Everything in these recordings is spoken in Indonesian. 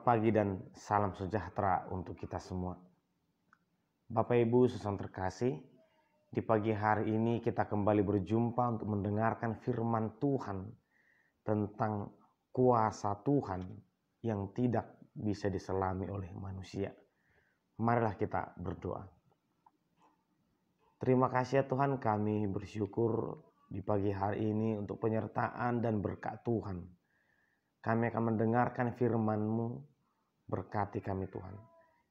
Selamat pagi dan salam sejahtera untuk kita semua. Bapak Ibu saudara terkasih, di pagi hari ini kita kembali berjumpa untuk mendengarkan firman Tuhan tentang kuasa Tuhan yang tidak bisa diselami oleh manusia. Marilah kita berdoa. Terima kasih ya Tuhan, kami bersyukur di pagi hari ini untuk penyertaan dan berkat Tuhan. Kami akan mendengarkan firman-Mu, berkati kami Tuhan.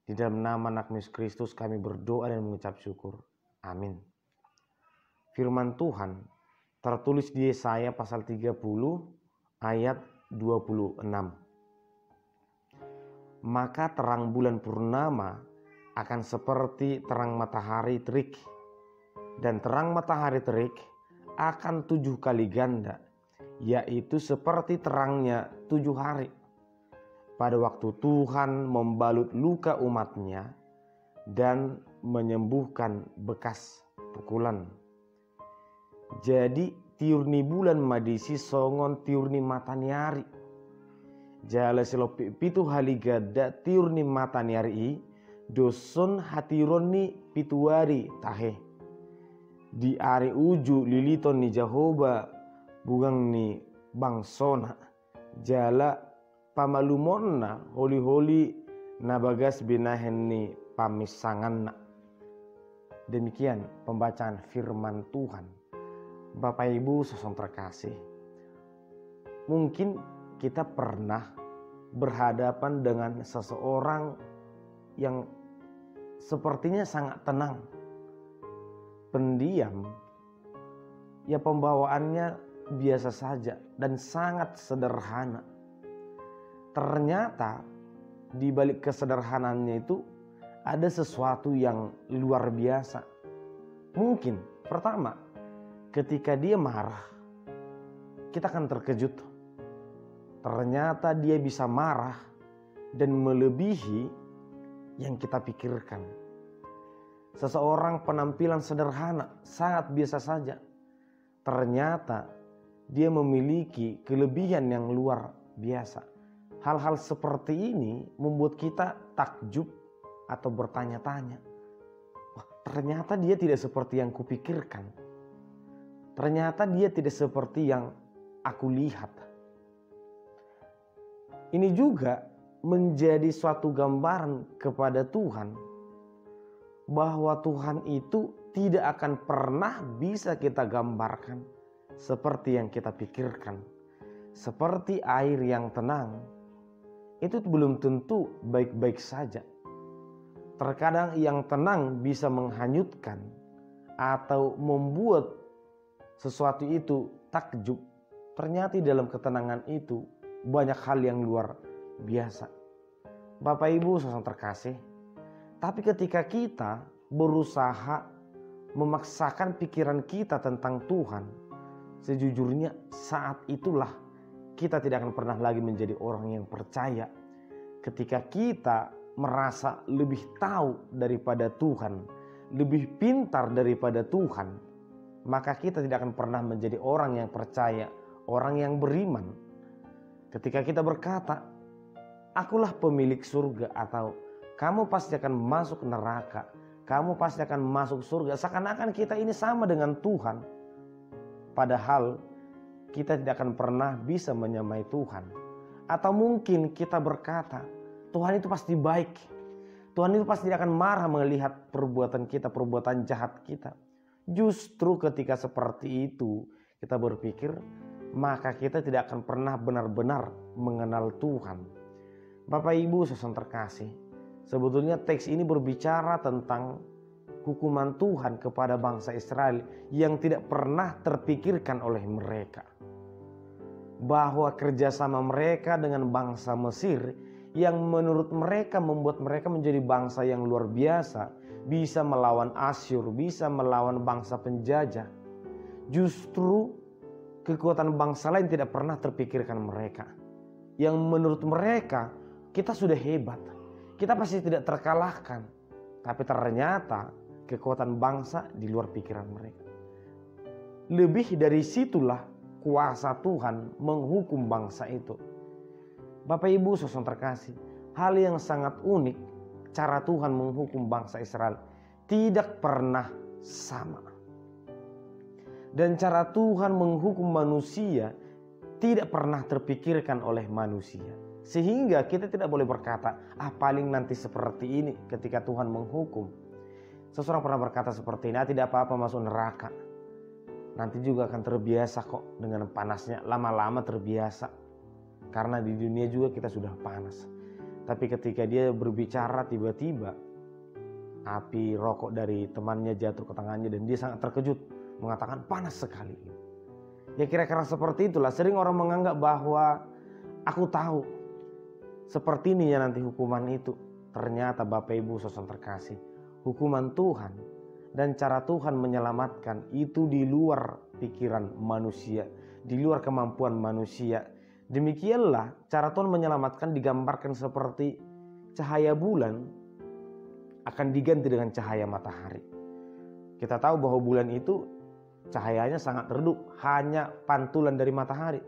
Di dalam nama anak Yesus Kristus kami berdoa dan mengucap syukur. Amin. Firman Tuhan tertulis di Yesaya pasal 30 ayat 26. Maka terang bulan purnama akan seperti terang matahari terik, dan terang matahari terik akan 7 kali ganda, yaitu seperti terangnya 7 hari. Pada waktu Tuhan membalut luka umatnya dan menyembuhkan bekas pukulan. Jadi tiurni bulan madisi songon tiurni mataniari. Jala selopi pitu haligada tiurni mataniari doson hatironi pituari tahe. Di ari uju liliton ni Jehovah bugang ni bangsona jala pamalumonna holi-holi nabagas binahen ni pamisanganna. Demikian pembacaan firman Tuhan. Bapak Ibu saudara terkasih, mungkin kita pernah berhadapan dengan seseorang yang sepertinya sangat tenang, pendiam, ya pembawaannya biasa saja dan sangat sederhana. Ternyata di balik kesederhanaannya itu ada sesuatu yang luar biasa. Mungkin pertama, ketika dia marah, kita akan terkejut. Ternyata dia bisa marah dan melebihi yang kita pikirkan. Seseorang penampilan sederhana, sangat biasa saja. Ternyata dia memiliki kelebihan yang luar biasa. Hal-hal seperti ini membuat kita takjub atau bertanya-tanya. Wah, ternyata dia tidak seperti yang kupikirkan. Ternyata dia tidak seperti yang aku lihat. Ini juga menjadi suatu gambaran kepada Tuhan bahwa Tuhan itu tidak akan pernah bisa kita gambarkan seperti yang kita pikirkan. Seperti air yang tenang, itu belum tentu baik-baik saja. Terkadang yang tenang bisa menghanyutkan atau membuat sesuatu itu takjub. Ternyata dalam ketenangan itu banyak hal yang luar biasa. Bapak Ibu saudara terkasih, tapi ketika kita berusaha memaksakan pikiran kita tentang Tuhan, sejujurnya saat itulah kita tidak akan pernah lagi menjadi orang yang percaya. Ketika kita merasa lebih tahu daripada Tuhan, lebih pintar daripada Tuhan, maka kita tidak akan pernah menjadi orang yang percaya, orang yang beriman. Ketika kita berkata, akulah pemilik surga, atau kamu pasti akan masuk neraka, kamu pasti akan masuk surga, seakan-akan kita ini sama dengan Tuhan. Padahal kita tidak akan pernah bisa menyamai Tuhan. Atau mungkin kita berkata, Tuhan itu pasti baik. Tuhan itu pasti akan marah melihat perbuatan kita, perbuatan jahat kita. Justru ketika seperti itu kita berpikir, maka kita tidak akan pernah benar-benar mengenal Tuhan. Bapak Ibu saudara terkasih, sebetulnya teks ini berbicara tentang hukuman Tuhan kepada bangsa Israel yang tidak pernah terpikirkan oleh mereka. Bahwa kerjasama mereka dengan bangsa Mesir yang menurut mereka membuat mereka menjadi bangsa yang luar biasa, bisa melawan Asyur, bisa melawan bangsa penjajah. Justru kekuatan bangsa lain tidak pernah terpikirkan mereka. Yang menurut mereka kita sudah hebat, kita pasti tidak terkalahkan. Tapi ternyata kekuatan bangsa di luar pikiran mereka. Lebih dari situlah kuasa Tuhan menghukum bangsa itu. Bapak Ibu saudara terkasih, hal yang sangat unik, cara Tuhan menghukum bangsa Israel tidak pernah sama. Dan cara Tuhan menghukum manusia tidak pernah terpikirkan oleh manusia. Sehingga kita tidak boleh berkata, paling nanti seperti ini ketika Tuhan menghukum. Seseorang pernah berkata seperti ini, tidak apa-apa masuk neraka. Nanti juga akan terbiasa kok dengan panasnya, lama-lama terbiasa. Karena di dunia juga kita sudah panas. Tapi ketika dia berbicara tiba-tiba api rokok dari temannya jatuh ke tangannya dan dia sangat terkejut. Mengatakan panas sekali. Ya kira-kira seperti itulah. Sering orang menganggap bahwa aku tahu seperti ini ya nanti hukuman itu. Ternyata Bapak Ibu saudara terkasih, hukuman Tuhan dan cara Tuhan menyelamatkan itu di luar pikiran manusia, di luar kemampuan manusia. Demikianlah cara Tuhan menyelamatkan digambarkan seperti cahaya bulan akan diganti dengan cahaya matahari. Kita tahu bahwa bulan itu cahayanya sangat redup, hanya pantulan dari matahari.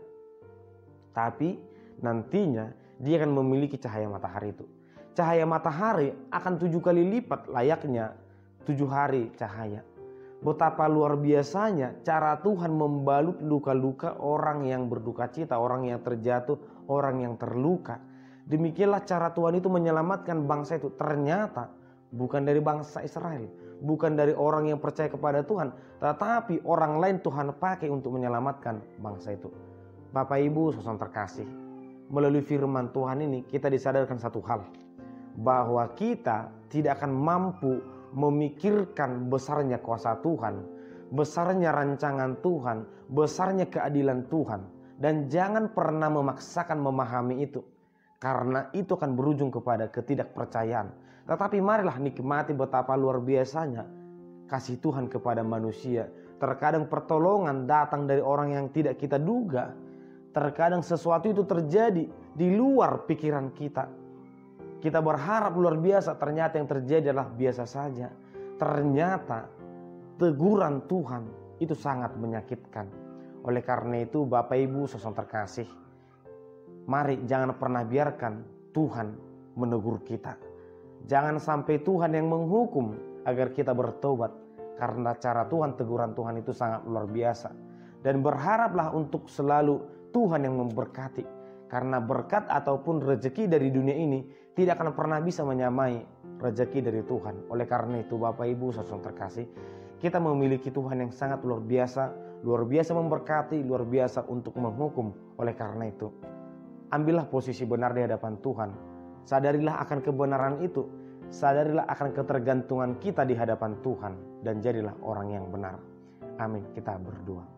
Tapi nantinya dia akan memiliki cahaya matahari itu. Cahaya matahari akan 7 kali lipat layaknya 7 hari cahaya. Betapa luar biasanya cara Tuhan membalut luka-luka orang yang berduka cita, orang yang terjatuh, orang yang terluka. Demikianlah cara Tuhan itu menyelamatkan bangsa itu. Ternyata bukan dari bangsa Israel, bukan dari orang yang percaya kepada Tuhan, tetapi orang lain Tuhan pakai untuk menyelamatkan bangsa itu. Bapak Ibu saudara terkasih, melalui firman Tuhan ini kita disadarkan satu hal, bahwa kita tidak akan mampu memikirkan besarnya kuasa Tuhan, besarnya rancangan Tuhan, besarnya keadilan Tuhan. Dan jangan pernah memaksakan memahami itu, karena itu akan berujung kepada ketidakpercayaan. Tetapi marilah nikmati betapa luar biasanya kasih Tuhan kepada manusia. Terkadang pertolongan datang dari orang yang tidak kita duga. Terkadang sesuatu itu terjadi di luar pikiran kita. Kita berharap luar biasa, ternyata yang terjadi adalah biasa saja. Ternyata teguran Tuhan itu sangat menyakitkan. Oleh karena itu Bapak Ibu saudara terkasih, mari jangan pernah biarkan Tuhan menegur kita. Jangan sampai Tuhan yang menghukum agar kita bertobat. Karena cara Tuhan, teguran Tuhan itu sangat luar biasa. Dan berharaplah untuk selalu Tuhan yang memberkati. Karena berkat ataupun rezeki dari dunia ini tidak akan pernah bisa menyamai rezeki dari Tuhan. Oleh karena itu Bapak Ibu saudara terkasih, kita memiliki Tuhan yang sangat luar biasa memberkati, luar biasa untuk menghukum. Oleh karena itu, ambillah posisi benar di hadapan Tuhan. Sadarilah akan kebenaran itu. Sadarilah akan ketergantungan kita di hadapan Tuhan. Dan jadilah orang yang benar. Amin. Kita berdoa.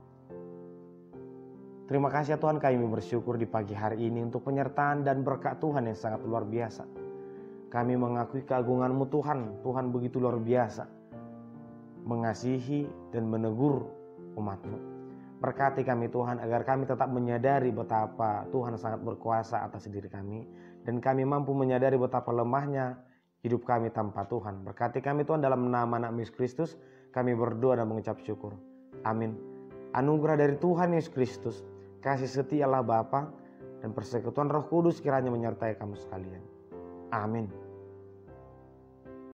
Terima kasih ya Tuhan, kami bersyukur di pagi hari ini untuk penyertaan dan berkat Tuhan yang sangat luar biasa. Kami mengakui keagungan-Mu Tuhan. Tuhan begitu luar biasa mengasihi dan menegur umat-Mu. Berkati kami Tuhan agar kami tetap menyadari betapa Tuhan sangat berkuasa atas diri kami. Dan kami mampu menyadari betapa lemahnya hidup kami tanpa Tuhan. Berkati kami Tuhan dalam nama Anak Yesus Kristus. Kami berdoa dan mengucap syukur. Amin. Anugerah dari Tuhan Yesus Kristus, kasih setia Allah Bapa, dan persekutuan Roh Kudus kiranya menyertai kamu sekalian. Amin.